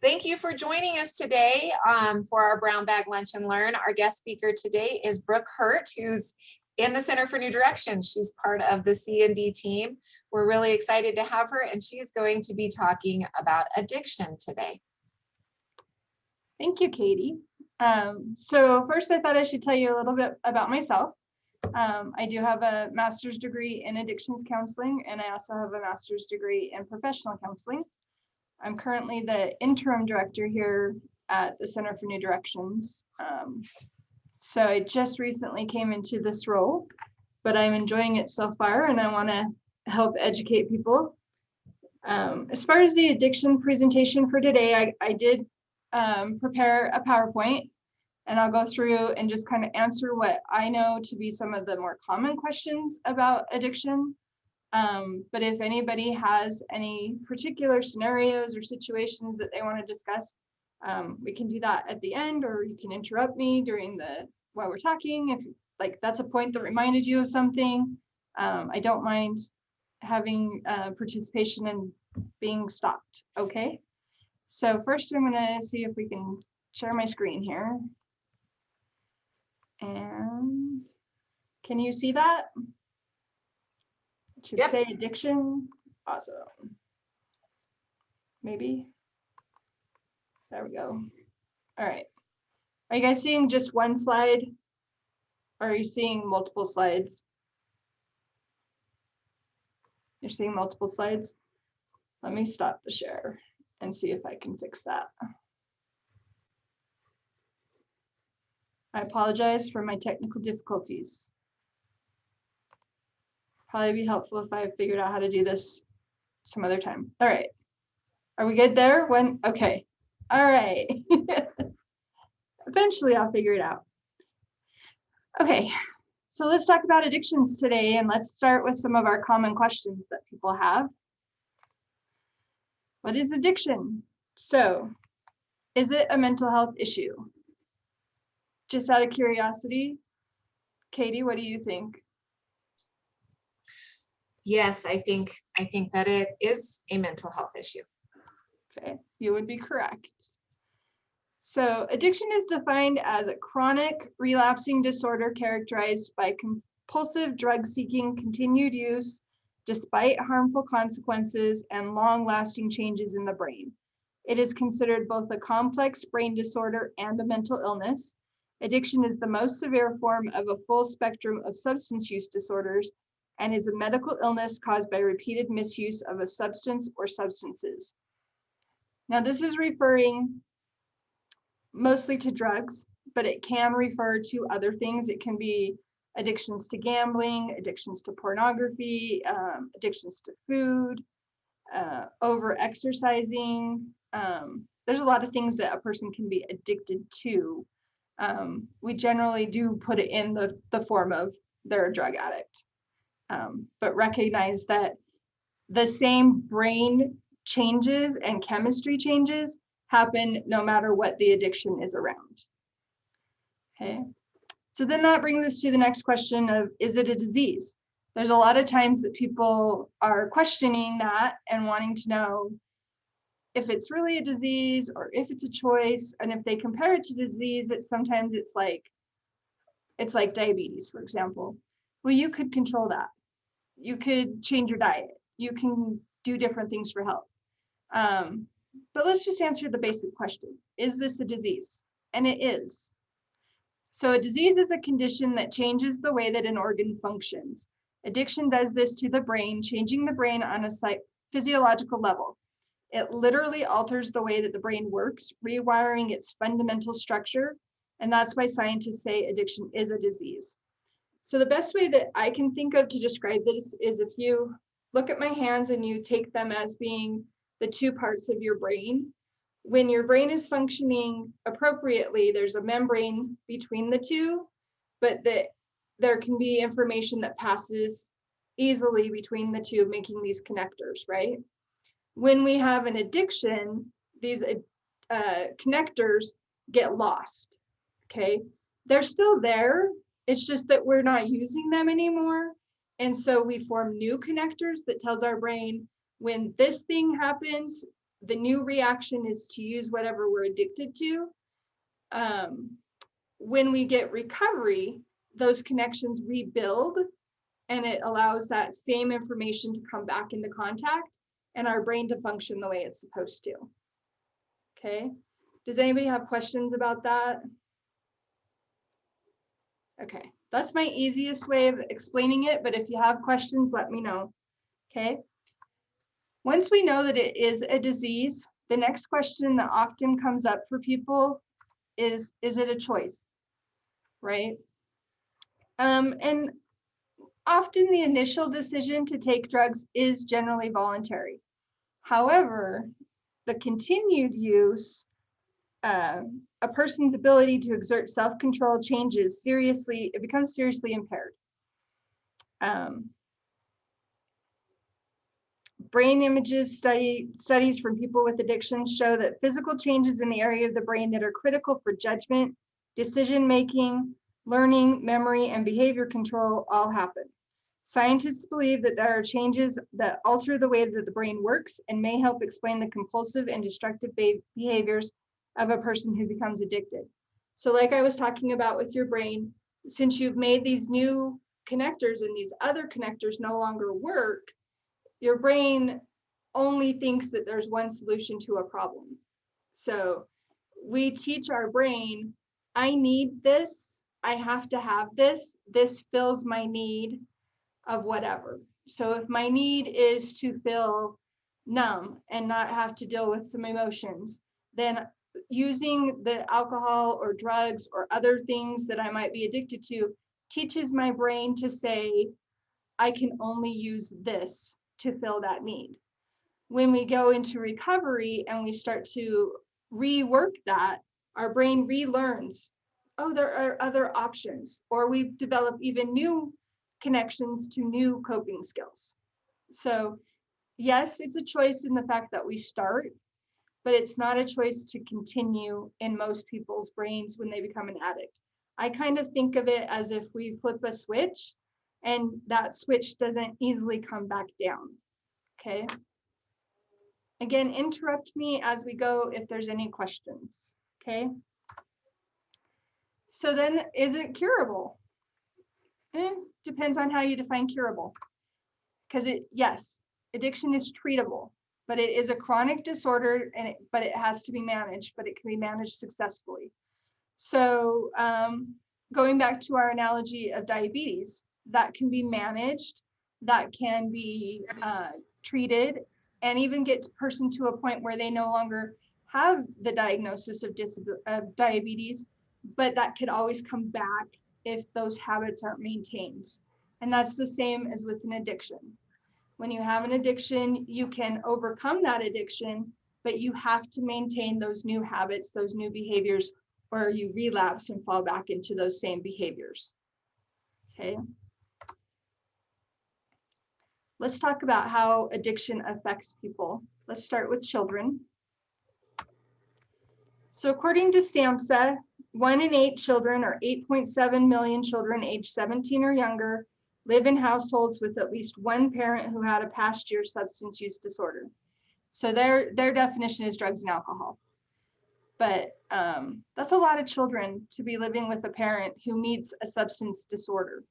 Thank you for joining us today for our Brown Bag Lunch and Learn. Our guest speaker today is Brooke Hurt, who's in the Center for New Direction. She's part of the C&D team. We're really excited to have her, and she's going to be talking about addiction today. Thank you, Katie. So first, I thought I should tell you a little bit about myself. I do have a master's degree in addictions counseling, and I also have a master's degree in professional counseling. I'm currently the interim director here at the Center for New Directions. So I just recently came into this role, but I'm enjoying it so far, and I want to help educate people. As far as the addiction presentation for today, I did prepare a PowerPoint, and I'll go through and just kind of answer what I know to be some of the more common questions about addiction. But if anybody has any particular scenarios or situations that they want to discuss, we can do that at the end, or you can interrupt me while we're talking. If like that's a point that reminded you of something, I don't mind having participation and being stopped. Okay. So first I'm going to see if we can share my screen here. And can you see that? It should say addiction. Awesome. Maybe. There we go. All right. Are you guys seeing just one slide? Or are you seeing multiple slides? You're seeing multiple slides? Let me stop the share and see if I can fix that. I apologize for my technical difficulties. Probably be helpful if I figured out how to do this some other time. All right. Are we good there? Okay. All right. Eventually I'll figure it out. Okay. So let's talk about addictions today, and let's start with some of our common questions that people have. What is addiction? So, is it a mental health issue? Just out of curiosity, Katie, what do you think? Yes, I think that it is a mental health issue. Okay, you would be correct. So addiction is defined as a chronic relapsing disorder characterized by compulsive drug-seeking continued use despite harmful consequences and long-lasting changes in the brain. It is considered both a complex brain disorder and a mental illness. Addiction is the most severe form of a full spectrum of substance use disorders and is a medical illness caused by repeated misuse of a substance or substances. Now, this is referring mostly to drugs, but it can refer to other things. It can be addictions to gambling, addictions to pornography, addictions to food, over-exercising. There's a lot of things that a person can be addicted to. We generally do put it in the form of they're a drug addict. But recognize that the same brain changes and chemistry changes happen no matter what the addiction is around. Okay, so then that brings us to the next question of, is it a disease? There's a lot of times that people are questioning that and wanting to know if it's really a disease or if it's a choice. And if they compare it to disease, sometimes it's like diabetes, for example. Well, you could control that. You could change your diet. You can do different things for health. But let's just answer the basic question. Is this a disease? And it is. So a disease is a condition that changes the way that an organ functions. Addiction does this to the brain, changing the brain on a physiological level. It literally alters the way that the brain works, rewiring its fundamental structure. And that's why scientists say addiction is a disease. So the best way that I can think of to describe this is if you look at my hands and you take them as being the two parts of your brain. When your brain is functioning appropriately, there's a membrane between the two, but there can be information that passes easily between the two, making these connectors, right? When we have an addiction, these connectors get lost, okay? They're still there. It's just that we're not using them anymore. And so we form new connectors that tells our brain when this thing happens, the new reaction is to use whatever we're addicted to. When we get recovery, those connections rebuild, and it allows that same information to come back into contact and our brain to function the way it's supposed to. Okay, does anybody have questions about that? Okay, that's my easiest way of explaining it, but if you have questions, let me know. Okay, once we know that it is a disease, the next question that often comes up for people is it a choice, right? And often the initial decision to take drugs is generally voluntary. However, the continued use, a person's ability to exert self-control changes seriously, it becomes seriously impaired. Brain images studies from people with addictions show that physical changes in the area of the brain that are critical for judgment, decision-making, learning, memory, and behavior control all happen. Scientists believe that there are changes that alter the way that the brain works and may help explain the compulsive and destructive behaviors of a person who becomes addicted. So like I was talking about with your brain, since you've made these new connectors and these other connectors no longer work, your brain only thinks that there's one solution to a problem. So we teach our brain, I need this, I have to have this fills my need of whatever. So if my need is to feel numb and not have to deal with some emotions, then using the alcohol or drugs or other things that I might be addicted to teaches my brain to say, I can only use this to fill that need. When we go into recovery and we start to rework that, our brain relearns, oh, there are other options, or we develop even new connections to new coping skills. So yes, it's a choice in the fact that we start, but it's not a choice to continue in most people's brains when they become an addict. I kind of think of it as if we flip a switch and that switch doesn't easily come back down, okay? Again, interrupt me as we go if there's any questions, okay? So then, is it curable? Depends on how you define curable. Because yes, addiction is treatable, but it is a chronic disorder, but it has to be managed, but it can be managed successfully. So going back to our analogy of diabetes, that can be managed, that can be treated, and even get the person to a point where they no longer have the diagnosis of diabetes, but that could always come back if those habits aren't maintained. And that's the same as with an addiction. When you have an addiction, you can overcome that addiction, but you have to maintain those new habits, those new behaviors, or you relapse and fall back into those same behaviors. Okay. Let's talk about how addiction affects people. Let's start with children. So according to SAMHSA, 1 in 8 children, or 8.7 million children aged 17 or younger, live in households with at least one parent who had a past year substance use disorder. So their definition is drugs and alcohol. But that's a lot of children to be living with a parent who meets a substance disorder.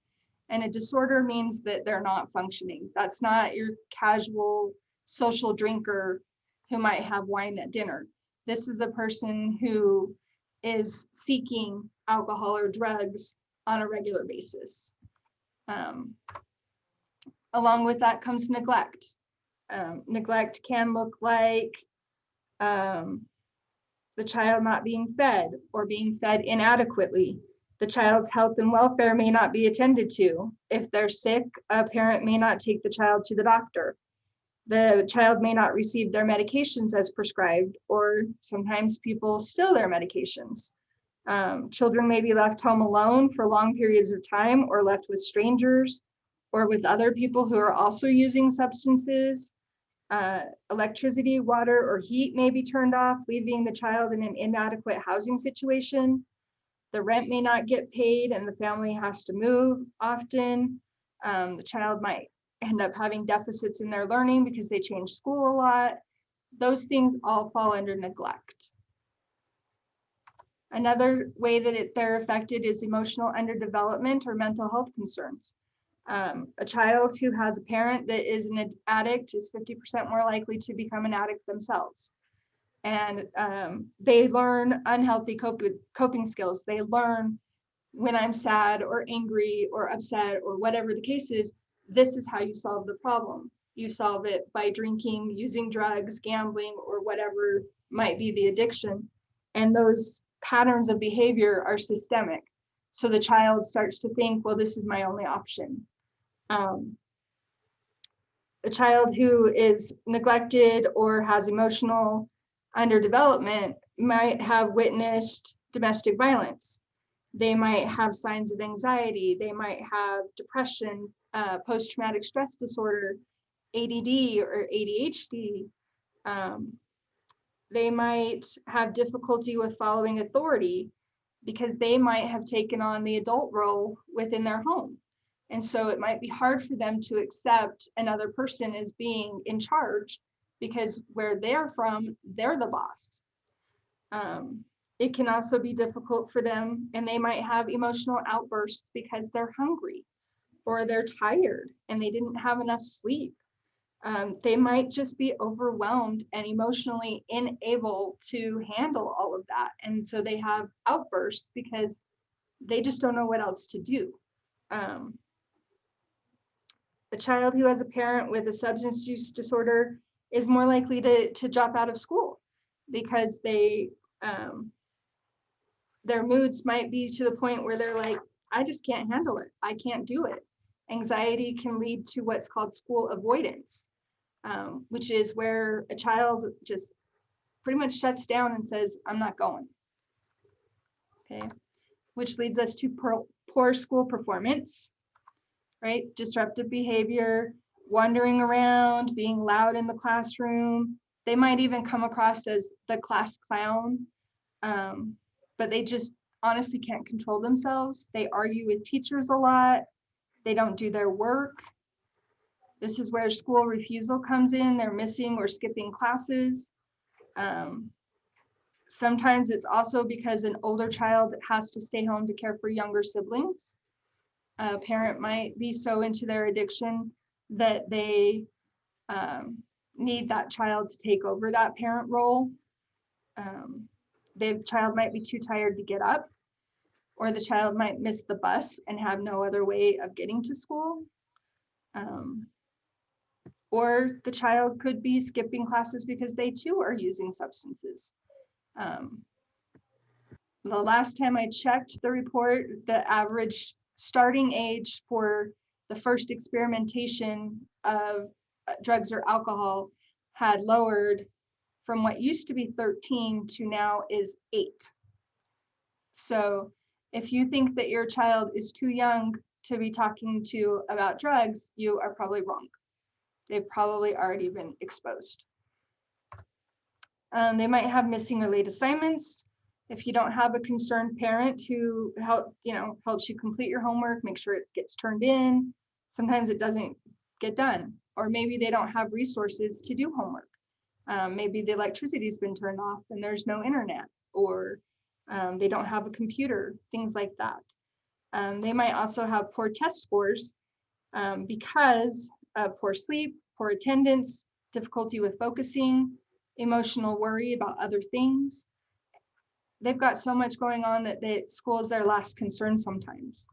And a disorder means that they're not functioning. That's not your casual social drinker who might have wine at dinner. This is a person who is seeking alcohol or drugs on a regular basis. Along with that comes neglect. Neglect can look like the child not being fed or being fed inadequately. The child's health and welfare may not be attended to. If they're sick, a parent may not take the child to the doctor. The child may not receive their medications as prescribed, or sometimes people steal their medications. Children may be left home alone for long periods of time, or left with strangers, or with other people who are also using substances. Electricity, water, or heat may be turned off, leaving the child in an inadequate housing situation. The rent may not get paid and the family has to move often. The child might end up having deficits in their learning because they change school a lot. those things all fall under neglect. Another way that they're affected is emotional underdevelopment or mental health concerns. A child who has a parent that is an addict is 50% more likely to become an addict themselves. And they learn unhealthy coping skills. They learn when I'm sad or angry or upset or whatever the case is, this is how you solve the problem. You solve it by drinking, using drugs, gambling, or whatever might be the addiction. And those patterns of behavior are systemic. So the child starts to think, well, this is my only option. A child who is neglected or has emotional underdevelopment might have witnessed domestic violence. They might have signs of anxiety. They might have depression, post-traumatic stress disorder, ADD or ADHD. They might have difficulty with following authority because they might have taken on the adult role within their home. And so it might be hard for them to accept another person as being in charge because where they're from, they're the boss. It can also be difficult for them, and they might have emotional outbursts because they're hungry or they're tired and they didn't have enough sleep. They might just be overwhelmed and emotionally unable to handle all of that. And so they have outbursts because they just don't know what else to do. A child who has a parent with a substance use disorder is more likely to drop out of school because their moods might be to the point where they're like, I just can't handle it. I can't do it. Anxiety can lead to what's called school avoidance, which is where a child just pretty much shuts down and says, I'm not going. Okay, which leads us to poor school performance, right? Disruptive behavior, wandering around, being loud in the classroom. They might even come across as the class clown, but they just honestly can't control themselves. They argue with teachers a lot. They don't do their work. This is where school refusal comes in. They're missing or skipping classes. Sometimes it's also because an older child has to stay home to care for younger siblings. A parent might be so into their addiction that they need that child to take over that parent role. The child might be too tired to get up, or the child might miss the bus and have no other way of getting to school. Or the child could be skipping classes because they too are using substances. The last time I checked the report, the average starting age for the first experimentation of drugs or alcohol had lowered from what used to be 13 to now is 8. So if you think that your child is too young to be talking to about drugs, you are probably wrong. They've probably already been exposed. They might have missing or late assignments. If you don't have a concerned parent who helps you complete your homework, make sure it gets turned in, sometimes it doesn't get done. Or maybe they don't have resources to do homework. Maybe the electricity's been turned off and there's no internet, or they don't have a computer, things like that. They might also have poor test scores because of poor sleep, poor attendance, difficulty with focusing, emotional worry about other things. They've got so much going on that school is their last concern sometimes.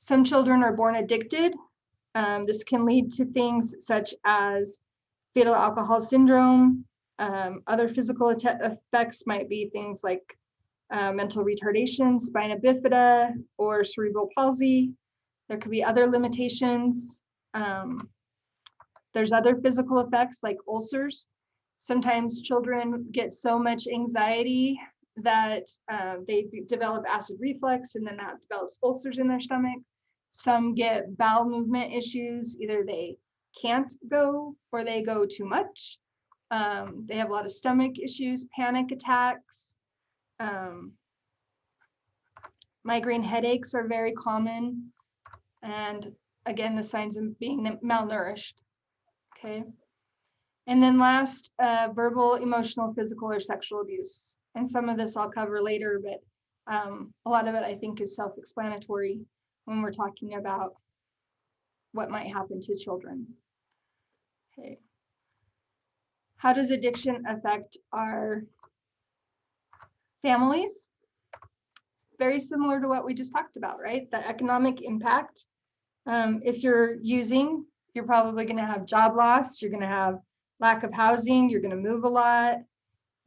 Some children are born addicted. This can lead to things such as fetal alcohol syndrome. Other physical effects might be things like mental retardation, spina bifida, or cerebral palsy. There could be other limitations. There's other physical effects like ulcers. Sometimes children get so much anxiety that they develop acid reflux, and then that develops ulcers in their stomach. Some get bowel movement issues. Either they can't go or they go too much. They have a lot of stomach issues, panic attacks. Migraine headaches are very common. And again, the signs of being malnourished. Okay. And then last, verbal, emotional, physical, or sexual abuse. And some of this I'll cover later, but a lot of it I think is self-explanatory when we're talking about what might happen to children. Okay. How does addiction affect our families? It's very similar to what we just talked about, right? The economic impact. If you're using, you're probably going to have job loss, you're going to have lack of housing, you're going to move a lot,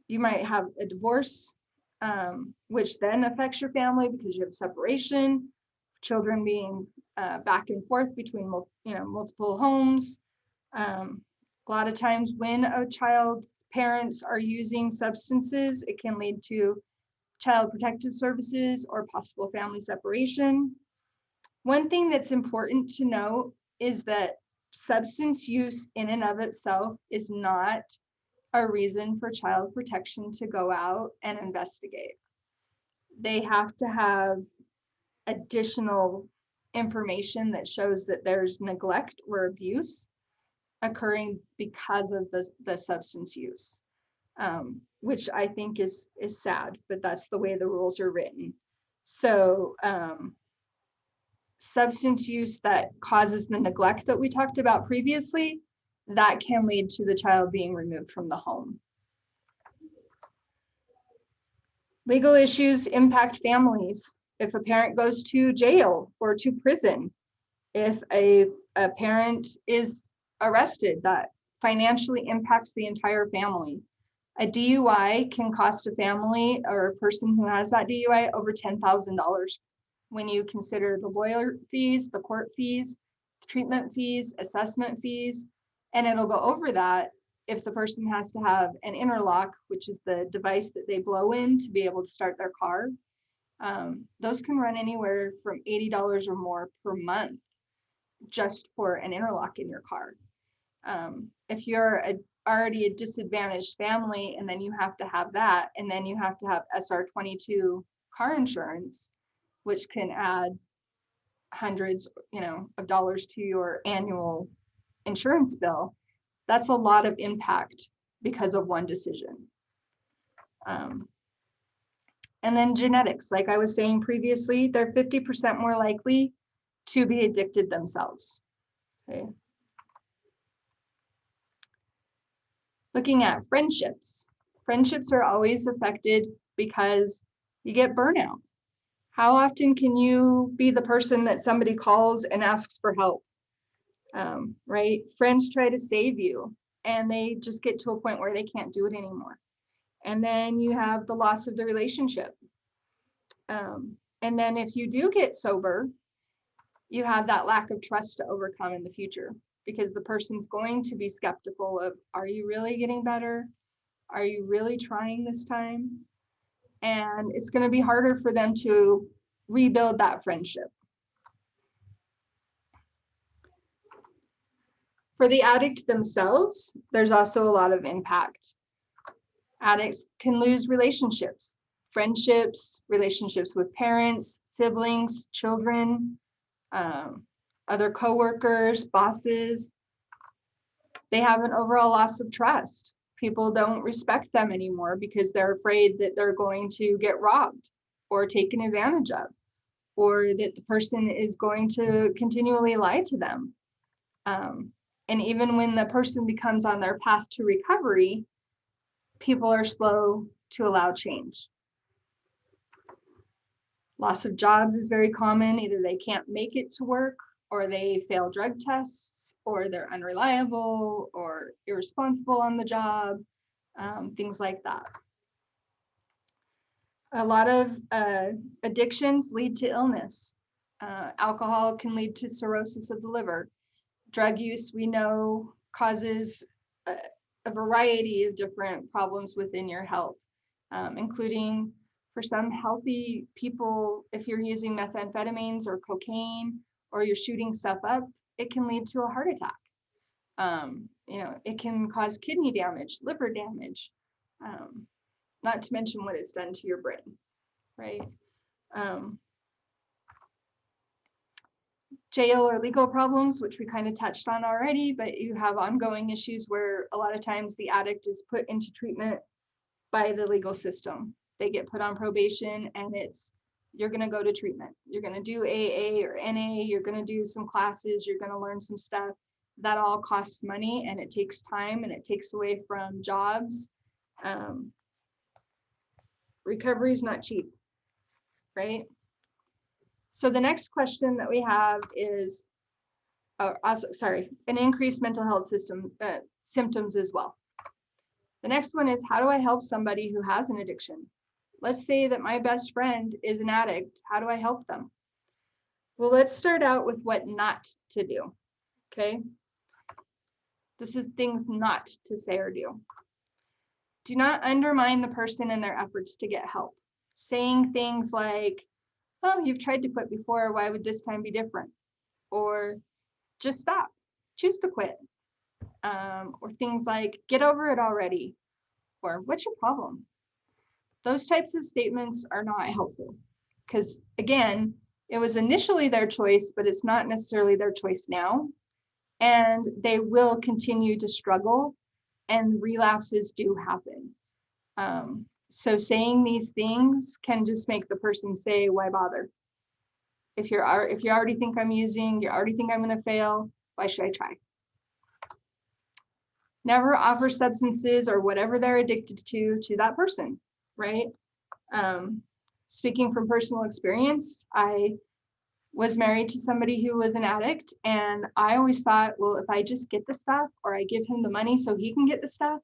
you might have a divorce, which then affects your family because you have separation, children being back and forth between multiple homes. A lot of times when a child's parents are using substances, it can lead to child protective services or possible family separation. One thing that's important to note is that substance use in and of itself is not a reason for child protection to go out and investigate. They have to have additional information that shows that there's neglect or abuse occurring because of the substance use, which I think is sad, but that's the way the rules are written. So substance use that causes the neglect that we talked about previously, that can lead to the child being removed from the home. Legal issues impact families. If a parent goes to jail or to prison, if a parent is arrested, that financially impacts the entire family. A DUI can cost a family or a person who has that DUI over $10,000 when you consider the lawyer fees, the court fees, treatment fees, assessment fees, and it'll go over that if the person has to have an interlock, which is the device that they blow in to be able to start their car. Those can run anywhere from $80 or more per month just for an interlock in your car. If you're already a disadvantaged family and then you have to have that, and then you have to have SR22 car insurance, which can add hundreds of dollars to your annual insurance bill, that's a lot of impact because of one decision. And then genetics, like I was saying previously, they're 50% more likely to be addicted themselves. Okay. Looking at friendships. Friendships are always affected because you get burnout. How often can you be the person that somebody calls and asks for help? Right? Friends try to save you and they just get to a point where they can't do it anymore. And then you have the loss of the relationship. And then if you do get sober, you have that lack of trust to overcome in the future because the person's going to be skeptical of, are you really getting better? Are you really trying this time? And it's going to be harder for them to rebuild that friendship. For the addict themselves, there's also a lot of impact. Addicts can lose relationships, friendships, relationships with parents, siblings, children, other coworkers, bosses. They have an overall loss of trust. People don't respect them anymore because they're afraid that they're going to get robbed or taken advantage of, or that the person is going to continually lie to them. And even when the person becomes on their path to recovery, people are slow to allow change. Loss of jobs is very common. Either they can't make it to work, or they fail drug tests, or they're unreliable or irresponsible on the job, things like that. A lot of addictions lead to illness. Alcohol can lead to cirrhosis of the liver. Drug use, we know, causes a variety of different problems within your health, including for some healthy people, if you're using methamphetamines or cocaine, or you're shooting stuff up, it can lead to a heart attack. It can cause kidney damage, liver damage, not to mention what it's done to your brain, right? jail or legal problems, which we kind of touched on already, but you have ongoing issues where a lot of times the addict is put into treatment by the legal system. They get put on probation and you're going to go to treatment. You're going to do AA or NA, you're going to do some classes, you're going to learn some stuff. That all costs money and it takes time and it takes away from jobs. Recovery is not cheap, right? So the next question that we have is, an increased mental health symptoms as well. The next one is, how do I help somebody who has an addiction? Let's say that my best friend is an addict. How do I help them? Well, let's start out with what not to do, okay? This is things not to say or do. Do not undermine the person in their efforts to get help. Saying things like, oh, you've tried to quit before, why would this time be different? Or just stop, choose to quit. Or things like, get over it already. Or what's your problem? Those types of statements are not helpful because, again, it was initially their choice, but it's not necessarily their choice now. And they will continue to struggle and relapses do happen. So saying these things can just make the person say, why bother? If you already think I'm using, you already think I'm going to fail, why should I try? Never offer substances or whatever they're addicted to that person, right? Speaking from personal experience, I was married to somebody who was an addict, and I always thought, well, if I just get the stuff or I give him the money so he can get the stuff,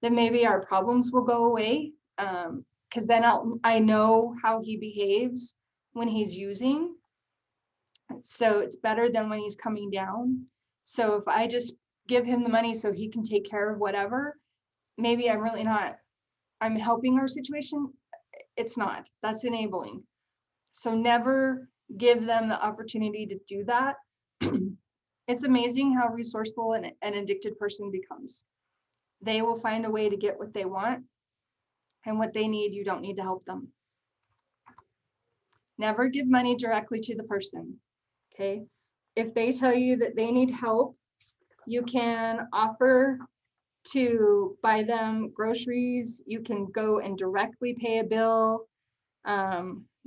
then maybe our problems will go away. Because then I know how he behaves when he's using. So it's better than when he's coming down. So if I just give him the money so he can take care of whatever, maybe I'm helping our situation. It's not. That's enabling. So never give them the opportunity to do that. It's amazing how resourceful an addicted person becomes. They will find a way to get what they want, and what they need, you don't need to help them. Never give money directly to the person, okay? If they tell you that they need help, you can offer to buy them groceries. You can go and directly pay a bill.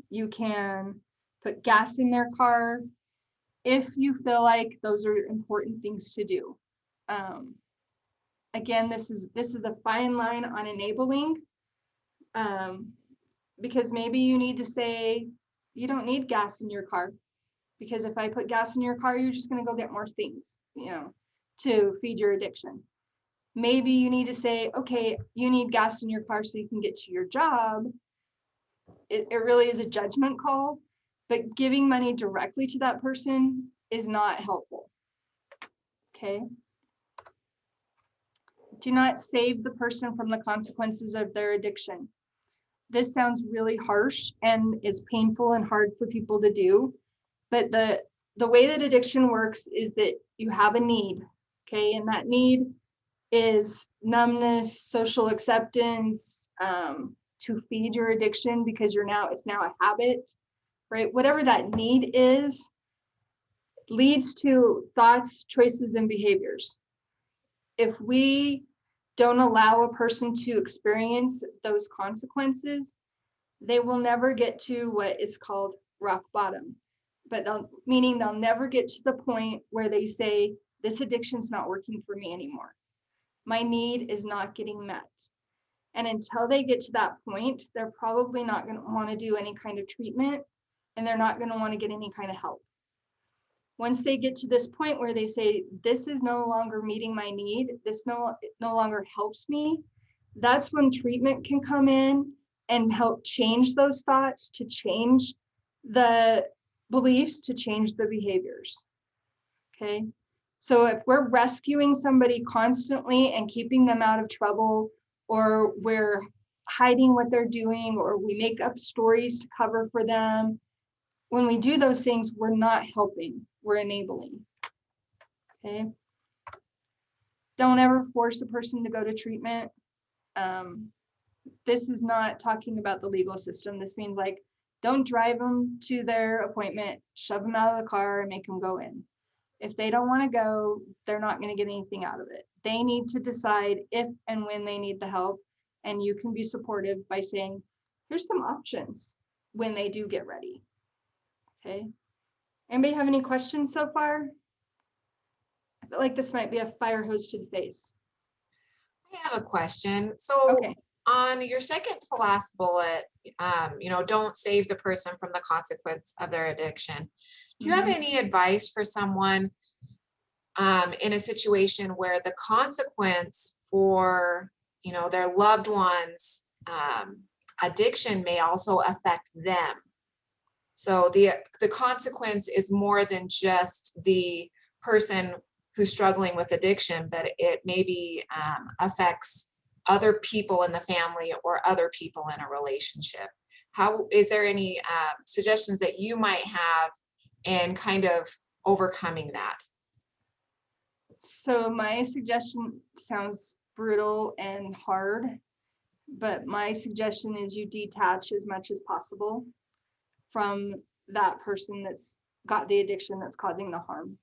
You can put gas in their car if you feel like those are important things to do. Again, this is a fine line on enabling, because maybe you need to say, you don't need gas in your car, because if I put gas in your car, you're just going to go get more things, to feed your addiction. Maybe you need to say, okay, you need gas in your car so you can get to your job. It really is a judgment call, but giving money directly to that person is not helpful. Okay. Do not save the person from the consequences of their addiction. This sounds really harsh and is painful and hard for people to do, but the way that addiction works is that you have a need, okay, and that need is numbness, social acceptance, to feed your addiction because it's now a habit, right? Whatever that need is, leads to thoughts, choices, and behaviors. If we don't allow a person to experience those consequences, they will never get to what is called rock bottom. But meaning they'll never get to the point where they say, this addiction's not working for me anymore. My need is not getting met. And until they get to that point, they're probably not going to want to do any kind of treatment, and they're not going to want to get any kind of help. Once they get to this point where they say, this is no longer meeting my need, this no longer helps me, that's when treatment can come in and help change those thoughts, to change the beliefs, to change the behaviors. Okay. So if we're rescuing somebody constantly and keeping them out of trouble, or we're hiding what they're doing, or we make up stories to cover for them, when we do those things, we're not helping, we're enabling. Okay. Don't ever force a person to go to treatment. This is not talking about the legal system. This means like Don't drive them to their appointment, shove them out of the car and make them go in. If they don't want to go, they're not going to get anything out of it. They need to decide if and when they need the help. And you can be supportive by saying, here's some options when they do get ready. Okay. Anybody have any questions so far? I feel like this might be a fire hose to the face. I have a question. So Okay. on your second to last bullet, don't save the person from the consequence of their addiction. Do you have any advice for someone in a situation where the consequence for, their loved ones' addiction may also affect them? So the consequence is more than just the person who's struggling with addiction, but it maybe affects other people in the family or other people in a relationship. How is there any suggestions that you might have in kind of overcoming that? So my suggestion sounds brutal and hard, but my suggestion is you detach as much as possible from that person that's got the addiction that's causing the harm.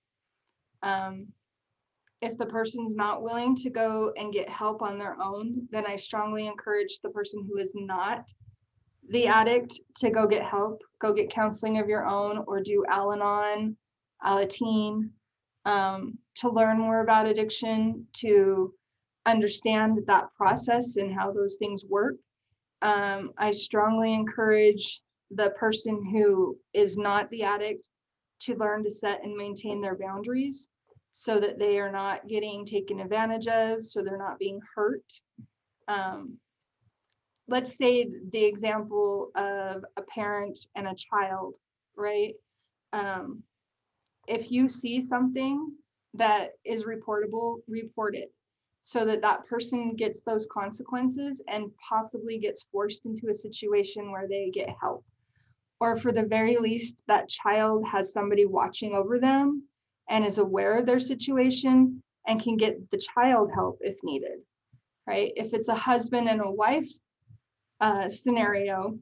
If the person's not willing to go and get help on their own, then I strongly encourage the person who is not the addict to go get help, go get counseling of your own, or do Al-Anon, Alateen, to learn more about addiction, to understand that process and how those things work. I strongly encourage the person who is not the addict to learn to set and maintain their boundaries so that they are not getting taken advantage of, so they're not being hurt. Let's say the example of a parent and a child, right? If you see something that is reportable, report it so that that person gets those consequences and possibly gets forced into a situation where they get help. Or for the very least, that child has somebody watching over them and is aware of their situation and can get the child help if needed, right? If it's a husband and a wife scenario,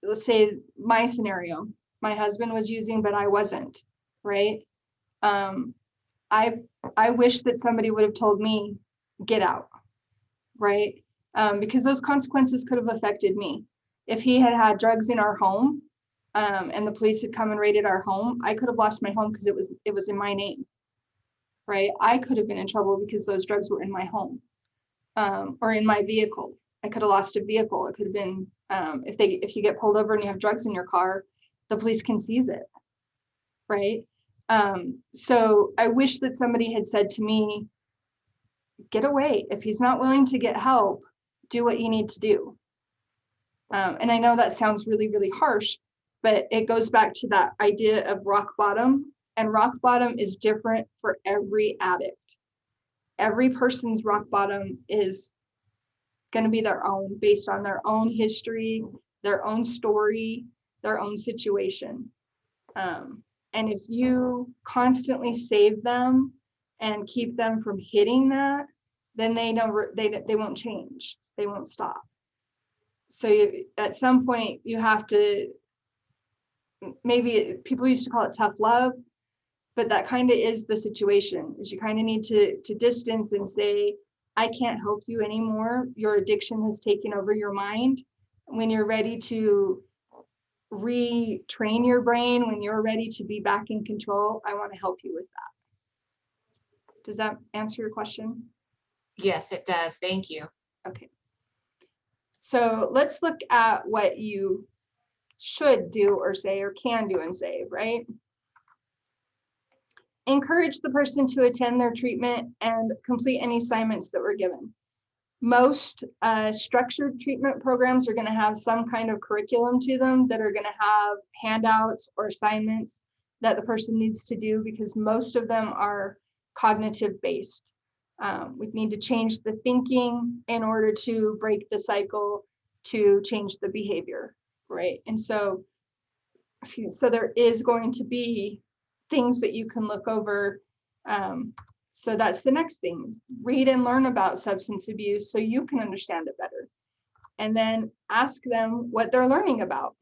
let's say my scenario, my husband was using, but I wasn't, right? I wish that somebody would have told me, get out, right? Because those consequences could have affected me. If he had had drugs in our home, and the police had come and raided our home, I could have lost my home because it was in my name, right? I could have been in trouble because those drugs were in my home, or in my vehicle. I could have lost a vehicle. It could have been, if you get pulled over and you have drugs in your car, the police can seize it, right? So I wish that somebody had said to me, get away. If he's not willing to get help, do what you need to do. And I know that sounds really, really harsh, but it goes back to that idea of rock bottom, and rock bottom is different for every addict. Every person's rock bottom is going to be their own, based on their own history, their own story, their own situation. And if you constantly save them and keep them from hitting that, then they won't change. They won't stop. So at some point you have to, maybe people used to call it tough love, but that kind of is the situation, is you kind of need to distance and say, I can't help you anymore. Your addiction has taken over your mind. When you're ready to retrain your brain, when you're ready to be back in control, I want to help you with that. Does that answer your question? Yes, it does. Thank you. Okay. So let's look at what you should do or say, or can do and say, right? Encourage the person to attend their treatment and complete any assignments that were given. Most structured treatment programs are going to have some kind of curriculum to them that are going to have handouts or assignments that the person needs to do, because most of them are cognitive based. We need to change the thinking in order to break the cycle, to change the behavior, right? And so there is going to be things that you can look over. So that's the next thing. Read and learn about substance abuse so you can understand it better. and then ask them what they're learning about.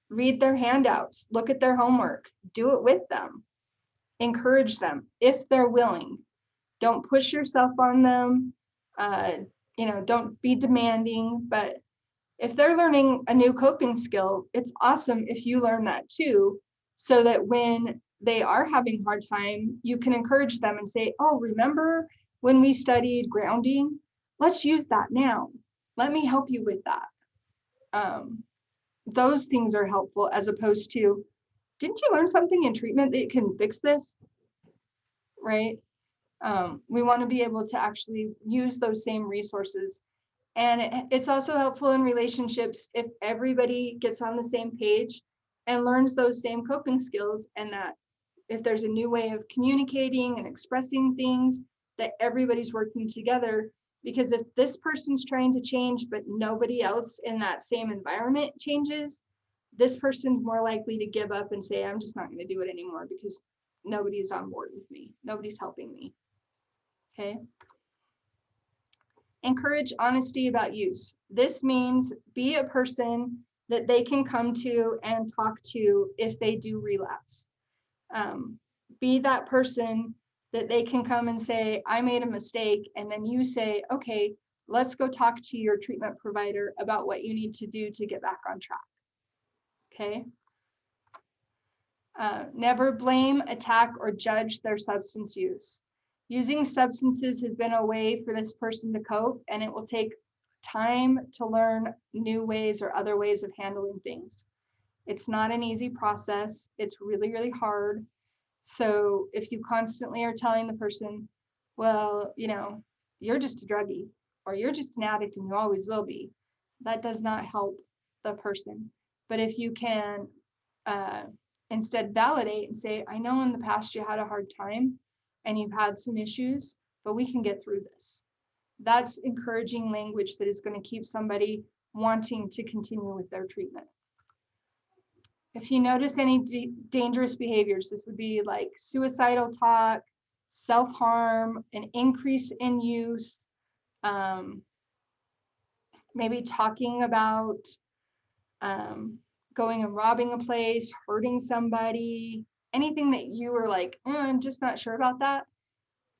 Read their handouts, look at their homework, do it with them, encourage them if they're willing. Don't push yourself on them. Don't be demanding, but if they're learning a new coping skill, it's awesome if you learn that too, so that when they are having a hard time, you can encourage them and say, oh, remember when we studied grounding? Let's use that now. Let me help you with that. Those things are helpful, as opposed to, didn't you learn something in treatment that can fix this? Right? We want to be able to actually use those same resources. And it's also helpful in relationships if everybody gets on the same page and learns those same coping skills, and that if there's a new way of communicating and expressing things, that everybody's working together. Because if this person's trying to change, but nobody else in that same environment changes, this person's more likely to give up and say, I'm just not going to do it anymore because nobody's on board with me. Nobody's helping me. Okay. Encourage honesty about use. This means be a person that they can come to and talk to if they do relapse. Be that person that they can come and say, I made a mistake. And then you say, okay, let's go talk to your treatment provider about what you need to do to get back on track. Okay. Never blame, attack, or judge their substance use. Using substances has been a way for this person to cope, and it will take time to learn new ways or other ways of handling things. It's not an easy process. It's really, really hard. So if you constantly are telling the person, well, you're just a druggie, or you're just an addict and you always will be, that does not help the person. But if you can instead validate and say, I know in the past you had a hard time and you've had some issues, but we can get through this. That's encouraging language that is going to keep somebody wanting to continue with their treatment. If you notice any dangerous behaviors, this would be like suicidal talk, self-harm, an increase in use, maybe talking about going and robbing a place, hurting somebody, anything that you were like, I'm just not sure about that.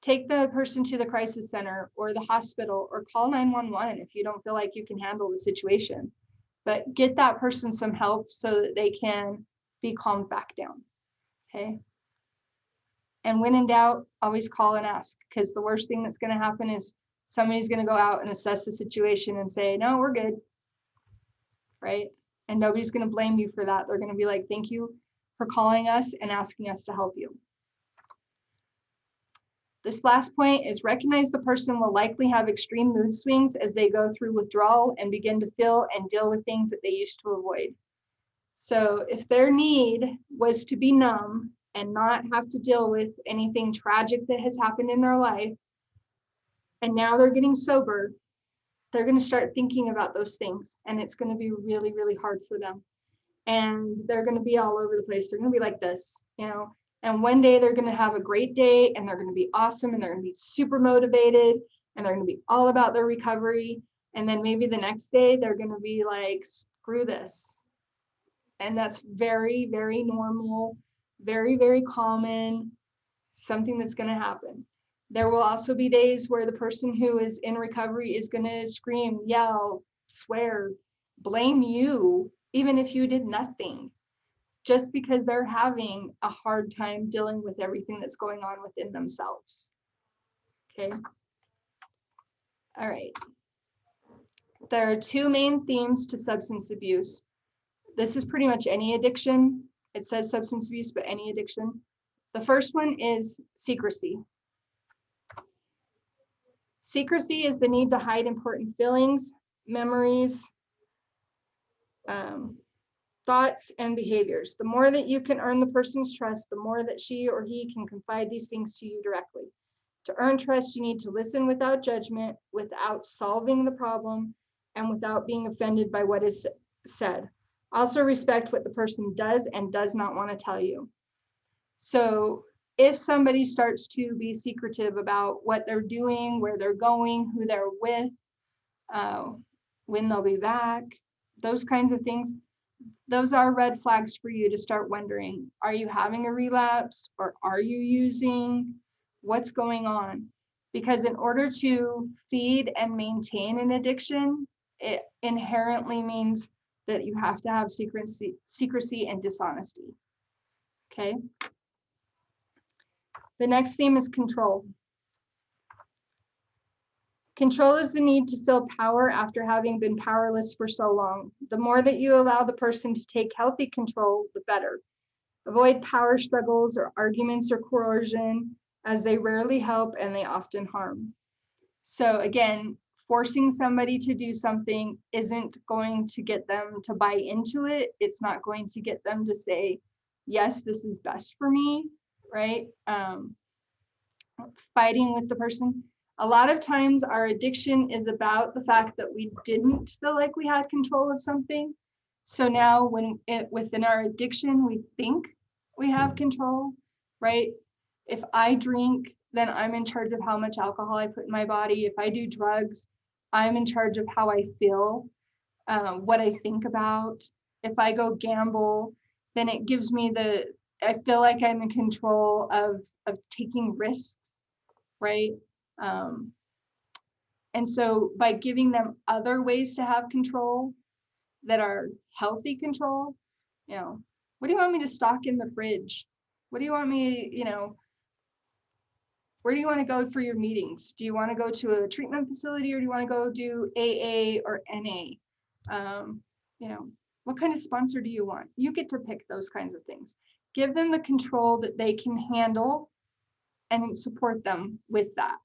Take the person to the crisis center or the hospital, or call 911 if you don't feel like you can handle the situation. But get that person some help so that they can be calmed back down. Okay. And when in doubt, always call and ask, because the worst thing that's going to happen is somebody's going to go out and assess the situation and say, no, we're good. Right. And nobody's going to blame you for that. They're going to be like, thank you for calling us and asking us to help you. This last point is recognize the person will likely have extreme mood swings as they go through withdrawal and begin to feel and deal with things that they used to avoid. So if their need was to be numb and not have to deal with anything tragic that has happened in their life, and now they're getting sober, they're going to start thinking about those things, and it's going to be really, really hard for them. And they're going to be all over the place. They're going to be like this, and one day they're going to have a great day and they're going to be awesome and they're going to be super motivated and they're going to be all about their recovery. And then maybe the next day they're going to be like, screw this. And that's very, very normal, very, very common, something that's going to happen. There will also be days where the person who is in recovery is going to scream, yell, swear, blame you, even if you did nothing, just because they're having a hard time dealing with everything that's going on within themselves. Okay. All right. There are two main themes to substance abuse. This is pretty much any addiction. It says substance abuse, but any addiction. The first one is secrecy. Secrecy is the need to hide important feelings, memories, thoughts, and behaviors. The more that you can earn the person's trust, the more that she or he can confide these things to you directly. To earn trust, you need to listen without judgment, without solving the problem, and without being offended by what is said. Also respect what the person does and does not want to tell you. So if somebody starts to be secretive about what they're doing, where they're going, who they're with, when they'll be back, those kinds of things. Those are red flags for you to start wondering, are you having a relapse, or are you using? What's going on? Because in order to feed and maintain an addiction, it inherently means that you have to have secrecy and dishonesty. Okay. The next theme is control. Control is the need to feel power after having been powerless for so long. The more that you allow the person to take healthy control, the better. Avoid power struggles or arguments or coercion, as they rarely help and they often harm. So again, forcing somebody to do something isn't going to get them to buy into it. It's not going to get them to say, yes, this is best for me, right? Fighting with the person. A lot of times our addiction is about the fact that we didn't feel like we had control of something. So now within our addiction, we think we have control, right? If I drink, then I'm in charge of how much alcohol I put in my body. If I do drugs, I'm in charge of how I feel, what I think about. If I go gamble, then it gives me I feel like I'm in control of taking risks, right? And so by giving them other ways to have control that are healthy control, what do you want me to stock in the fridge? What do you want me, where do you want to go for your meetings? Do you want to go to a treatment facility, or do you want to go do AA or NA? What kind of sponsor do you want? You get to pick those kinds of things. Give them the control that they can handle and support them with that.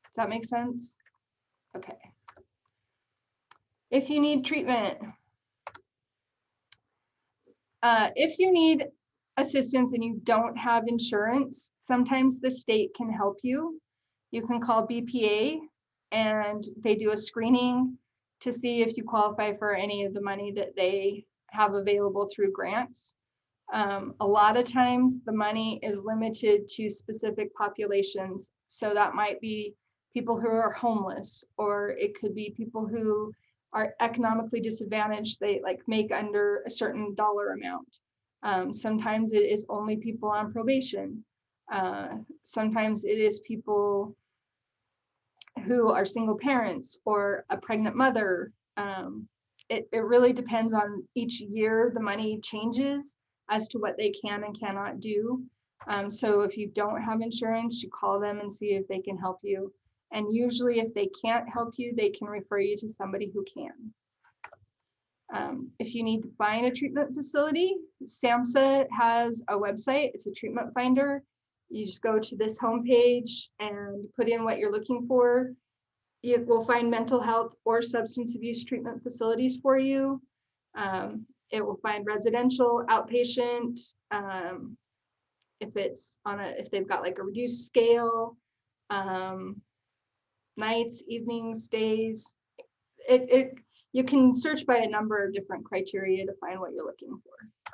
Does that make sense? Okay. If you need treatment, if you need assistance and you don't have insurance, sometimes the state can help you. You can call BPA and they do a screening to see if you qualify for any of the money that they have available through grants. A lot of times the money is limited to specific populations. So that might be people who are homeless, or it could be people who are economically disadvantaged. They make under a certain dollar amount. Sometimes it is only people on probation. Sometimes it is people who are single parents or a pregnant mother. It really depends on each year. The money changes as to what they can and cannot do. So if you don't have insurance, you call them and see if they can help you. And usually if they can't help you, they can refer you to somebody who can. If you need to find a treatment facility, SAMHSA has a website. It's a treatment finder. You just go to this homepage and put in what you're looking for. It will find mental health or substance abuse treatment facilities for you. It will find residential, outpatient, if they've got a reduced scale, nights, evenings, days. You can search by a number of different criteria to find what you're looking for.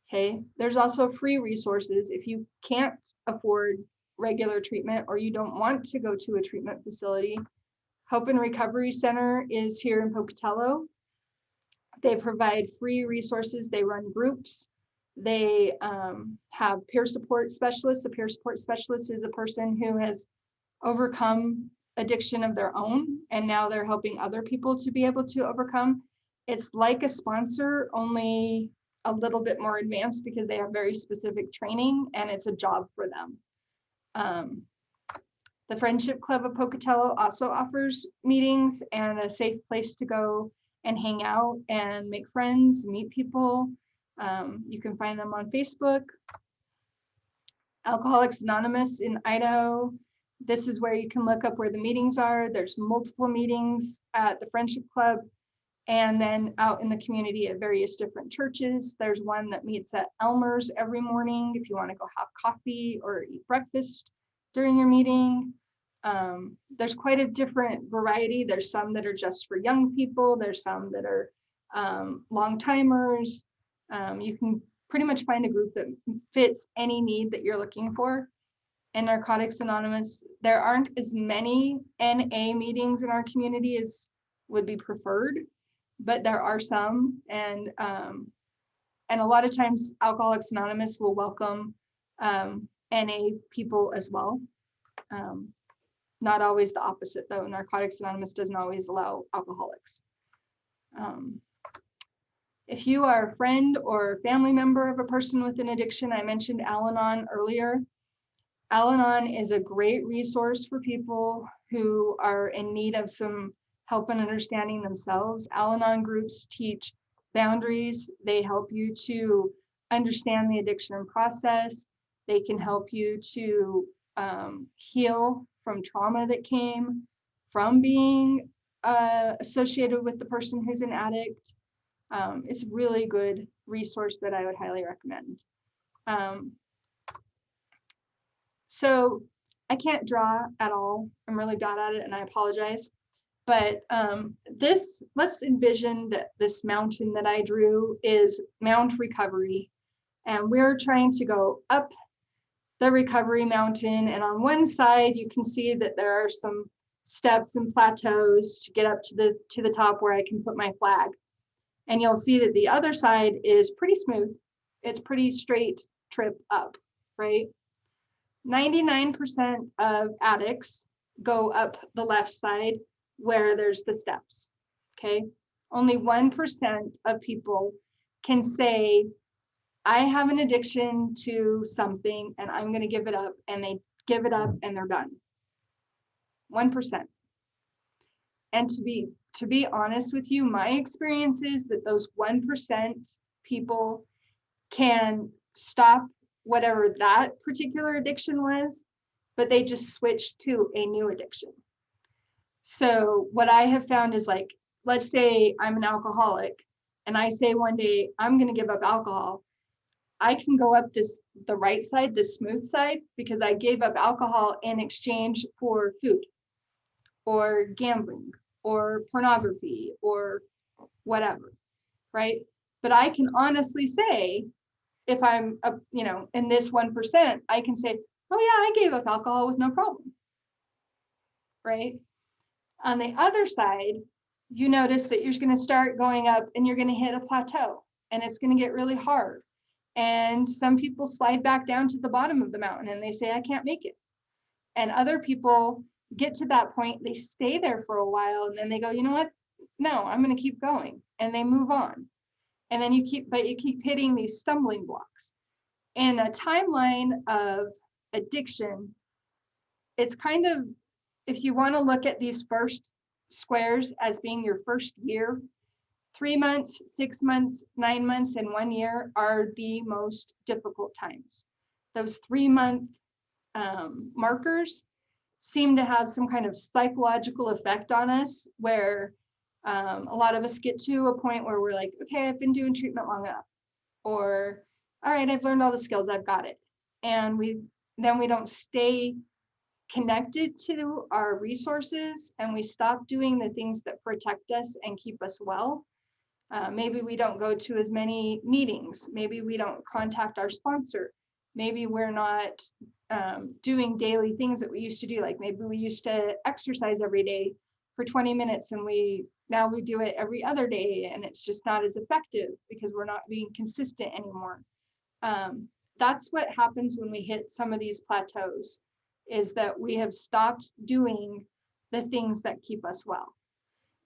Okay, there's also free resources. If you can't afford regular treatment or you don't want to go to a treatment facility, Hope and Recovery Center is here in Pocatello. They provide free resources. They run groups. They have peer support specialists. A peer support specialist is a person who has overcome addiction of their own, and now they're helping other people to be able to overcome. It's like a sponsor, only a little bit more advanced because they have very specific training and it's a job for them. The Friendship Club of Pocatello also offers meetings and a safe place to go and hang out and make friends, meet people. You can find them on Facebook. Alcoholics Anonymous in Idaho. This is where you can look up where the meetings are. There's multiple meetings at the Friendship Club and then out in the community at various different churches. There's one that meets at Elmer's every morning if you want to go have coffee or eat breakfast during your meeting. There's quite a different variety. There's some that are just for young people. There's some that are long timers. You can pretty much find a group that fits any need that you're looking for. In Narcotics Anonymous, there aren't as many NA meetings in our community as would be preferred, but there are some, and a lot of times Alcoholics Anonymous will welcome NA people as well. Not always the opposite though. Narcotics Anonymous doesn't always allow alcoholics. If you are a friend or family member of a person with an addiction, I mentioned Al-Anon earlier. Al-Anon is a great resource for people who are in need of some help in understanding themselves. Al-Anon groups teach boundaries. They help you to understand the addiction process. They can help you to heal from trauma that came from being associated with the person who's an addict. It's a really good resource that I would highly recommend. So I can't draw at all. I'm really bad at it and I apologize. But let's envision that this mountain that I drew is Mount Recovery. And we're trying to go up the recovery mountain. And on one side, you can see that there are some steps and plateaus to get up to the top where I can put my flag. And you'll see that the other side is pretty smooth. It's pretty straight trip up, right? 99% of addicts go up the left side where there's the steps, okay? Only 1% of people can say, I have an addiction to something and I'm gonna give it up, and they give it up and they're done. 1%. And to be honest with you, my experience is that those 1% people can stop whatever that particular addiction was, but they just switched to a new addiction. So what I have found is, like, let's say I'm an alcoholic and I say one day, I'm going to give up alcohol. I can go up the right side, the smooth side, because I gave up alcohol in exchange for food or gambling or pornography or whatever, right? But I can honestly say, if I'm, in this 1%, I can say, oh yeah, I gave up alcohol with no problem, right? On the other side, you notice that you're going to start going up and you're going to hit a plateau and it's going to get really hard. And some people slide back down to the bottom of the mountain and they say, I can't make it. And other people get to that point, they stay there for a while and then they go, you know what? No, I'm going to keep going. And they move on. And then you keep hitting these stumbling blocks. In a timeline of addiction, it's kind of, if you want to look at these first squares as being your first year, 3 months, 6 months, 9 months, and 1 year are the most difficult times. Those 3-month markers seem to have some kind of psychological effect on us, where a lot of us get to a point where we're like, okay, I've been doing treatment long enough, or all right, I've learned all the skills, I've got it. And we don't stay connected to our resources, and we stop doing the things that protect us and keep us well. Maybe we don't go to as many meetings. Maybe we don't contact our sponsor. Maybe we're not doing daily things that we used to do. Like maybe we used to exercise every day for 20 minutes and now we do it every other day, and it's just not as effective because we're not being consistent anymore. That's what happens when we hit some of these plateaus, is that we have stopped doing the things that keep us well.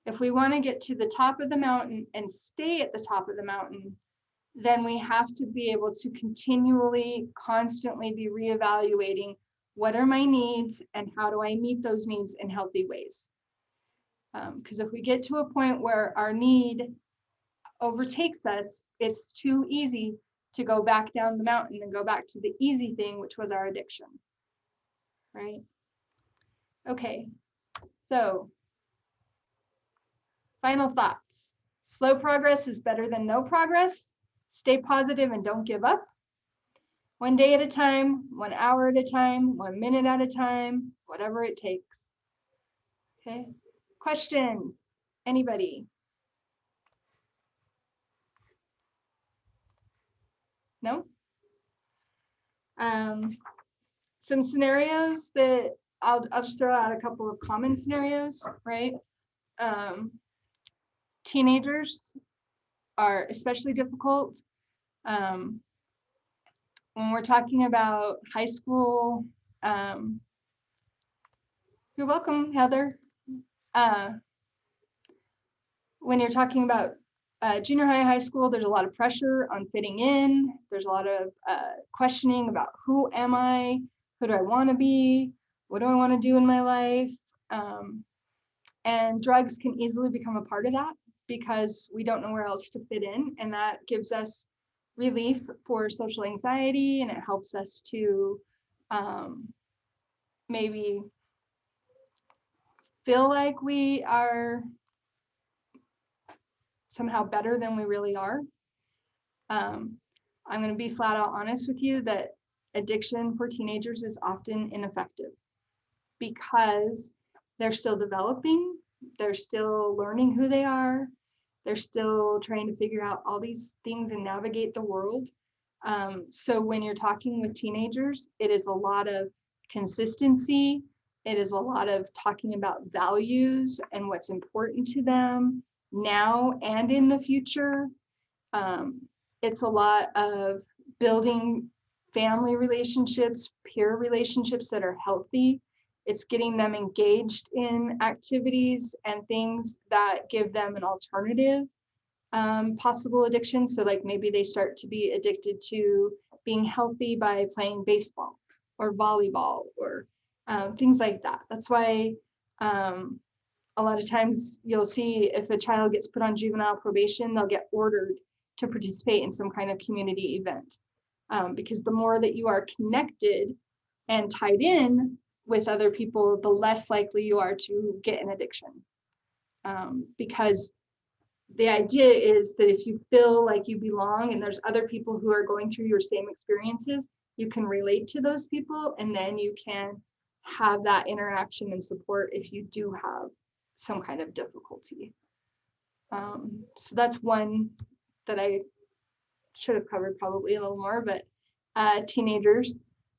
If we want to get to the top of the mountain and stay at the top of the mountain, then we have to be able to continually, constantly be reevaluating what are my needs and how do I meet those needs in healthy ways. Because if we get to a point where our need overtakes us, it's too easy to go back down the mountain and go back to the easy thing, which was our addiction, right? Okay, so final thoughts. Slow progress is better than no progress. Stay positive and don't give up. 1 day at a time, 1 hour at a time, 1 minute at a time, whatever it takes. Okay, questions? Anybody? No? Some scenarios that I'll just throw out a couple of common scenarios, right? teenagers are especially difficult. When we're talking about high school, you're welcome, Heather. When you're talking about junior high school, there's a lot of pressure on fitting in. There's a lot of questioning about who am I? Who do I want to be? What do I want to do in my life? And drugs can easily become a part of that because we don't know where else to fit in. And that gives us relief for social anxiety, and it helps us to maybe feel like we are somehow better than we really are. I'm going to be flat out honest with you that addiction for teenagers is often ineffective because they're still developing, they're still learning who they are, they're still trying to figure out all these things and navigate the world. So when you're talking with teenagers, it is a lot of consistency. It is a lot of talking about values and what's important to them now and in the future. It's a lot of building family relationships, peer relationships that are healthy. It's getting them engaged in activities and things that give them an alternative possible addiction. So like maybe they start to be addicted to being healthy by playing baseball or volleyball or things like that. That's why a lot of times you'll see if a child gets put on juvenile probation, they'll get ordered to participate in some kind of community event. Because the more that you are connected and tied in with other people, the less likely you are to get an addiction. Because the idea is that if you feel like you belong and there's other people who are going through your same experiences, you can relate to those people, and then you can have that interaction and support if you do have some kind of difficulty. So that's one that I should have covered probably a little more, but teenagers.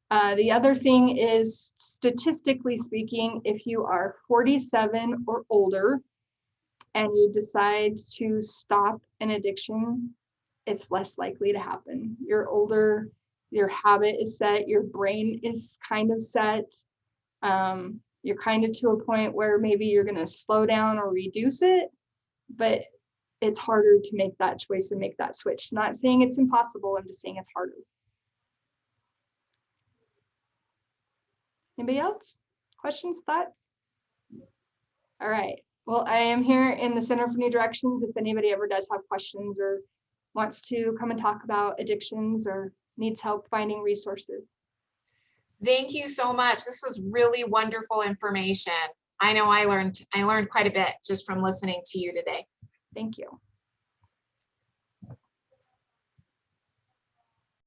The other thing is, statistically speaking, if you are 47 or older and you decide to stop an addiction, it's less likely to happen. You're older, your habit is set, your brain is kind of set. You're kind of to a point where maybe you're going to slow down or reduce it, but it's harder to make that choice and make that switch. Not saying it's impossible, I'm just saying it's harder. Anybody else? Questions, thoughts? All right. Well, I am here in the Center for New Directions if anybody ever does have questions or wants to come and talk about addictions or needs help finding resources. Thank you so much. This was really wonderful information. I know I learned quite a bit just from listening to you today. Thank you.